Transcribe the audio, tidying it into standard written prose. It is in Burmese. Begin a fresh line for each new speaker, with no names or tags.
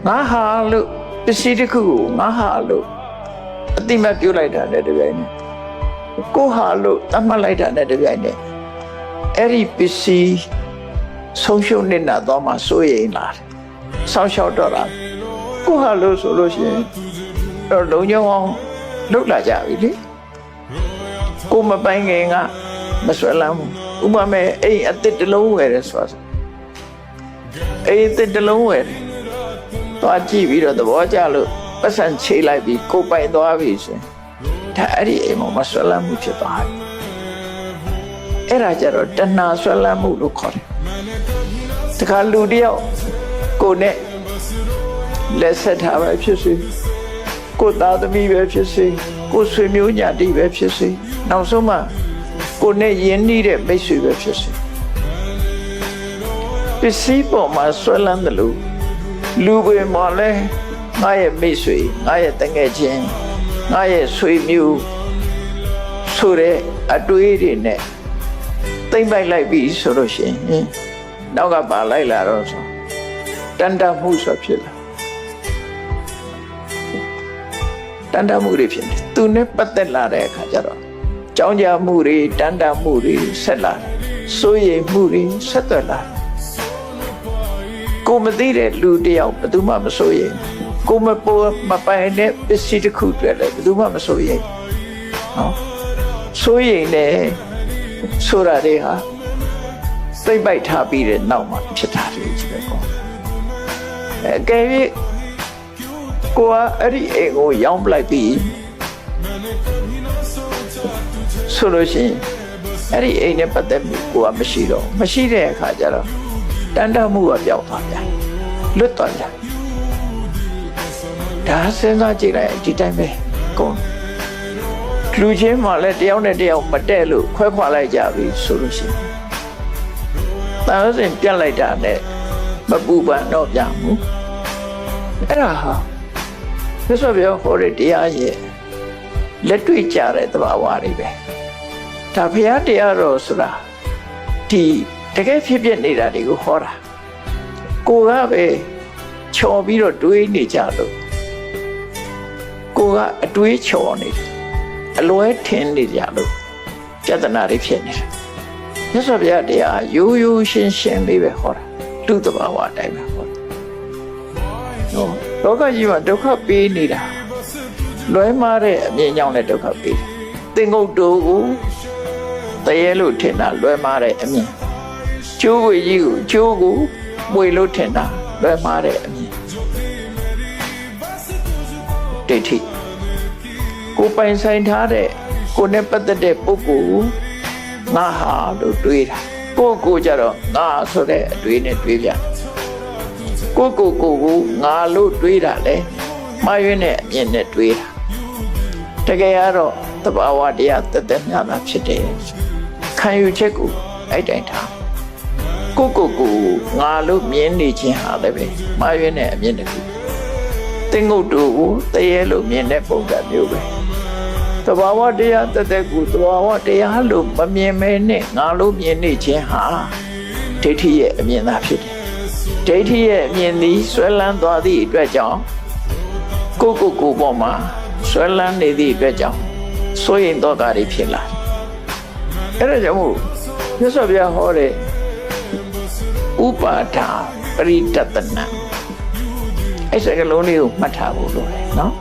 ငါဟာလို့ပစ္စည်းတစ်ခုကိုငါဟာလို့အတိမတ်ပြုလိုက်တာနဲ့တပြိုင်နက်ကိုဟာလို့သတ်မှတ်လိုက်တာနဲ့တပြိုင်နက်အဲ့ဒီပစ္စည်းဆုံးရှုံးနေတာတော့မှစိုးရိမ်လာတယ်ဆောင်းလျှောက်တော့တာကိုဟာလို့ဆိုလို့ရှိရင်တော့လုံညုံအောင်လှုပ်လာကြပြီလေကိုမပိုင်ခင်ကမဆွဲလမ်းဘူးဥပမာအိမ်အစ်စ်တစ်လုံးဝယ်တယ်ဆိုတာအိမ်အစ်စ်တစ်လုံးဝယ်တယ်သွားကြည့်ပြီးတော့သဘောကျလို့ပတ်စံချိလိုက်ပြီးကိုပိုင်သွားပြီဆိုဒါအဲ့ဒီအိမ်မှာမဆွဲလမ်းမှုဖြစ်သွားတယ်အဲ့ဒါကြတော့တဏှာဆွဲလမ်းမှုလို့ခေါ်တယ်တခါလူတယောက်ကိုနဲ့လက်ဆက်ထားပဲဖြစ်စေကိုသားသမီးပဲဖြစ်စေကိုဆွေမျိုးညာတိပဲဖြစ်စေနောက်ဆုံးမှကိုနဲ့ယဉ်နှီးတဲ့မိတ်ဆွေပဲဖြစ်စေပစ္စည်းပေါ်မှာဆွဲလန်းတယ်လို့လူတွေမှာလဲငါရဲ့မိတ်ဆွေငါရဲ့တငယ်ချင်းငါရဲ့ဆွေမျိုးဆိုတဲ့အတွေးတွေနဲ့သိမ့်ပိုက်လိုက်ပြီဆိုလို့ရှိရင်နောက်ကပါလိုက်လာတော့ဆိုတန်တမှုဆိုဖြစ်လာတန်တမှုတွေဖြစ်တယ်သူနဲ့ပတ်သက်လာတဲ့အခါကျတော့ကြောင်းကြမှုတွေတန်တမှုတွေဆက်လာတယ်စိုးရိမ်မှုတွေဆက်သွယ်လာတယ်ကိုမသိတဲ့လူတယောက်ဘယ်သူမှမစိုးရိမ်ကိုမပိုင်တဲ့ပစ္စည်းတစ်ခုတွေ့လဲဘယ်သူမှမစိုးရိမ်နော်စိုးရိမ်တယ်ဆိုတာတွေဟာသိမ့်ပိုက်ထားပြီးတဲ့နောက်မှာဖြစ်တာတွေကြီးပဲကောအကယ်၍ကိုကအဲ့ဒီအိမ်ကိုရောင်းပလိုက်ပြီးဆိုလို့ရှိရင်အဲ့ဒီအိမ်နဲ့ပတ်သက်မှုကိုကမရှိတဲ့အခါကျတော့တန်တမှုကပြောက်သွားပြန်လွတ်သွားပြန်ဒါစဉ်းစားကြည့်လိုက်ဒီတိုင်းပဲကုန်လူချင်းမှလည်းတယောက်နဲ့တယောက်မတည့်လို့ခွဲခွာလိုက်ကြပြီဆိုလို့ရှိရင်တန်စင်ပြတ်လိုက်တာနဲ့မပူပန်တော့ပြန်ဘူးအဲ့ဒါဟာသစ္စာပြောဟောတဲ့တရားရဲ့လက်တွေ့ကြတဲ့သဘာဝတွေပဲဒါဘုရားတရားတော်ဆိုတာဒီတကယ်ဖြစ်ဖြစ်နေတာတွေကိုဟောတာကိုကပဲချော်ပြီးတော့တွေးနေကြလို့ကိုကအတွေးချော်နေတယ်အလွဲထင်နေကြလို့ပြဿနာတွေဖြစ်နေတယ်မြတ်စွာဘုရားတရားရိုးရိုးရှင်းရှင်းလေးပဲဟောတာလူသဘာဝအတိုင်းပဲဟောတာလောကကြီးမှာဒုက္ခပေးနေတာလွဲမှားတဲ့အမြင်ကြောင့်လည်းဒုက္ခပေးတယ်သင်္ကုတ်တူကိုတရေလို့ထင်တာလွဲမှားတဲ့အမြင်ကျိုးဝေကြီးကိုကျိုးကိုမွေလို့ထင်တာလွဲမှားတဲ့အမြင်ဒိဋ္ဌိကိုပိုင်ဆိုင်ထားတဲ့ကိုနဲ့ပတ်သက်တဲ့ပုဂ္ဂိုလ်ငါဟာလို့တွေးတာကိုကြတော့ငါဆိုတဲ့အတွေးနဲ့တွေးပြန်ကိုငါလို့တွေးတာလေမှားယွင်းတဲ့အမြင်နဲ့တွေးတာတကယ်ကတော့သဘာဝတရားတက်တက်များတာဖြစ်တယ်ခံယူချက်ကိုအဲ့တိုင်းထားကိုငါလို့မြင်နေခြင်းဟာလည်းပဲမှားယွင်းတဲ့အမြင်တစ်ခုသင်္ကုတ်တူကိုတရေလို့မြင်တဲ့ပုံစံမျိုးပဲသဘာဝတရားတက်တက်ကိုသဘာဝတရားလို့မမြင်မဲနဲ့ငါလို့မြင်နေခြင်းဟာဒိဋ္ဌိရဲ့အမြင်သာဖြစ်တယ်ဒိဋ္ဌိရဲ့အမြင်သည်ဆွဲလန်းသွားသည့်အတွက်ကြောင့်ကိုပေါ်မှာဆွဲလန်းနေသည့်အတွက်ကြောင့်စိုးရိမ်တော့တာတွေဖြစ်လာတယ်အဲ့ဒါကြောင့်မို့မြတ်စွာဘုရားဟောတဲ့ဥပါဒာပရိတတနာအဲ့စကားလုံးလေးကိုမှတ်ထားဖို့လိုတယ်နော်